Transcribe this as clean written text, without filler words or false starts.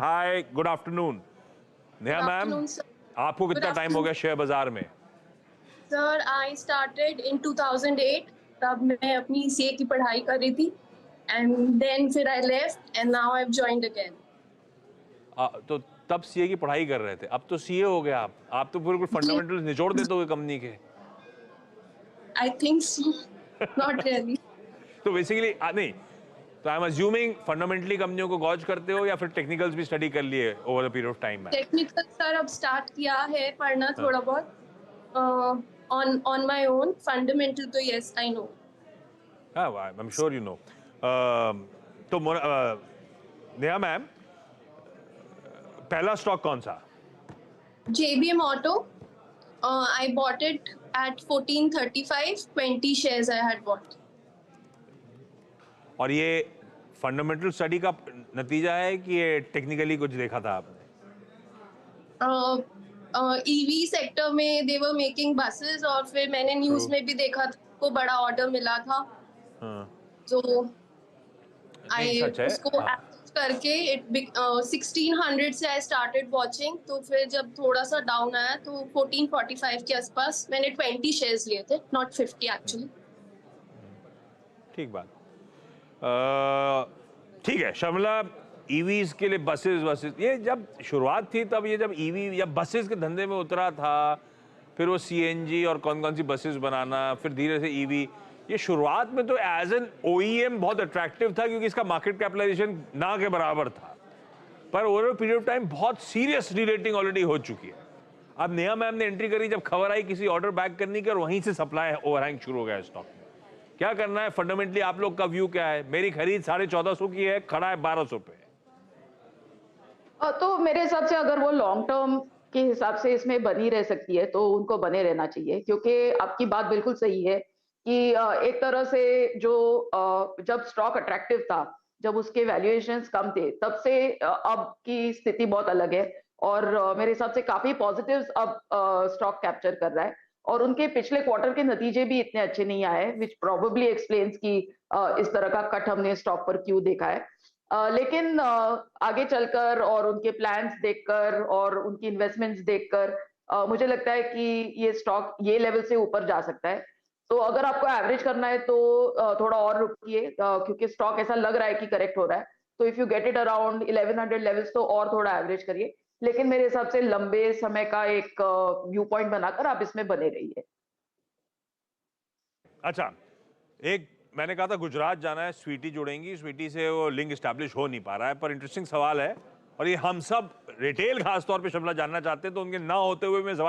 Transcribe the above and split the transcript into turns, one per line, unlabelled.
हाय, good afternoon. Neha
Good
ma'am,
afternoon, sir.
आपको
Good
कितना time हो
afternoon,
गया शेयर बाजार में?
sir. I started in 2008. तब मैं अपनी सीए की पढ़ाई कर रही थी and then फिर I left and now I've joined again.
तो तब सीए की पढ़ाई कर रहे थे, अब तो सीए हो गए आप तो बिल्कुल
जी,
फंडामेंटल्स निचोड़ देते हो कंपनी के।
I think so. Not really.
तो बेसिकली नहीं, तो आई एम अज्यूमिंग फंडामेंटली कंपनियों को गॉज करते हो या फिर टेक्निकल्स भी स्टडी कर लिए over the period of time में?
Technical sir अब start किया है पढ़ना
हाँ,
थोड़ा बहुत. On my own. Fundamental तो yes I know.
हाँ, I am sure you know. तो नेहा मैम, पहला स्टॉक कौन सा?
JBM Auto. I bought it at 1435. 20 shares I had bought.
और ये फंडामेंटल स्टडी का नतीजा है कि ये टेक्निकली कुछ देखा था आपने?
ईवी सेक्टर में दे वर मेकिंग बसेस और फिर मैंने
ट्रू।
न्यूज में भी देखा था को बड़ा ऑर्डर मिला था
हाँ,
तो
नहीं
आई
सच है।
उसको
हाँ,
एक्सेस करके 1600 से आई स्टार्टेड वॉचिंग तो फिर जब थोड़ा सा डाउन आया तो 1445 के आसपास मैंने 20 शेयर्स लिए थे नॉट 50 एक्चुअली.
ठीक बात। ठीक है शर्मिला, ईवीज के लिए बसेस बसेस, ये जब शुरुआत थी तब ये जब ईवी या बसेस के धंधे में उतरा था, फिर वो सीएनजी और कौन कौन सी बसेस बनाना, फिर धीरे से ईवी, ये शुरुआत में तो एज एन ओईएम बहुत अट्रैक्टिव था क्योंकि इसका मार्केट कैपिटलाइजेशन ना के बराबर था, पर ओवर पीरियड ऑफ टाइम बहुत सीरियस रीरेटिंग ऑलरेडी हो चुकी है। अब नेहा मैम ने एंट्री करी जब खबर आई किसी ऑर्डर बैक करने की और वहीं से सप्लाई ओवरहैंग शुरू हो गया स्टॉक में। क्या करना है फंडामेंटली, आप लोग का व्यू क्या है? मेरी खरीद 1450 की है, खड़ा है 1200 पे।
तो मेरे हिसाब से अगर वो लॉन्ग टर्म के हिसाब से इसमें बनी रह सकती है तो उनको बने रहना चाहिए, क्योंकि आपकी बात बिल्कुल सही है कि एक तरह से जो जब स्टॉक अट्रैक्टिव था, जब उसके वैल्यूएशंस कम थे, तब से अब की स्थिति बहुत अलग है और मेरे हिसाब से काफी पॉजिटिव्स अब स्टॉक कैप्चर कर रहा है और उनके पिछले क्वार्टर के नतीजे भी इतने अच्छे नहीं आए, विच प्रोबेबली एक्सप्लेन्स कि इस तरह का कट हमने स्टॉक पर क्यों देखा है। लेकिन आगे चलकर और उनके प्लान्स देखकर और उनकी इन्वेस्टमेंट्स देखकर मुझे लगता है कि ये स्टॉक ये लेवल से ऊपर जा सकता है। तो अगर आपको एवरेज करना है तो थोड़ा और रुकिए, क्योंकि स्टॉक ऐसा लग रहा है कि करेक्ट हो रहा है। तो if you get it around 1100 levels तो और थोड़ा एवरेज करिए। लेकिन मेरे हिसाब से लंबे समय का एक व्यू पॉइंट बनाकर आप इसमें बने रहिए।
अच्छा, एक मैंने कहा था गुजरात जाना है, स्वीटी जुड़ेंगी, स्वीटी से वो लिंक एस्टैब्लिश हो नहीं पा रहा है, पर इंटरेस्टिंग सवाल है और ये हम सब रिटेल खास तौर पे शर्मिला जानना चाहते हैं, तो उनके ना होते हुए मैं सवाल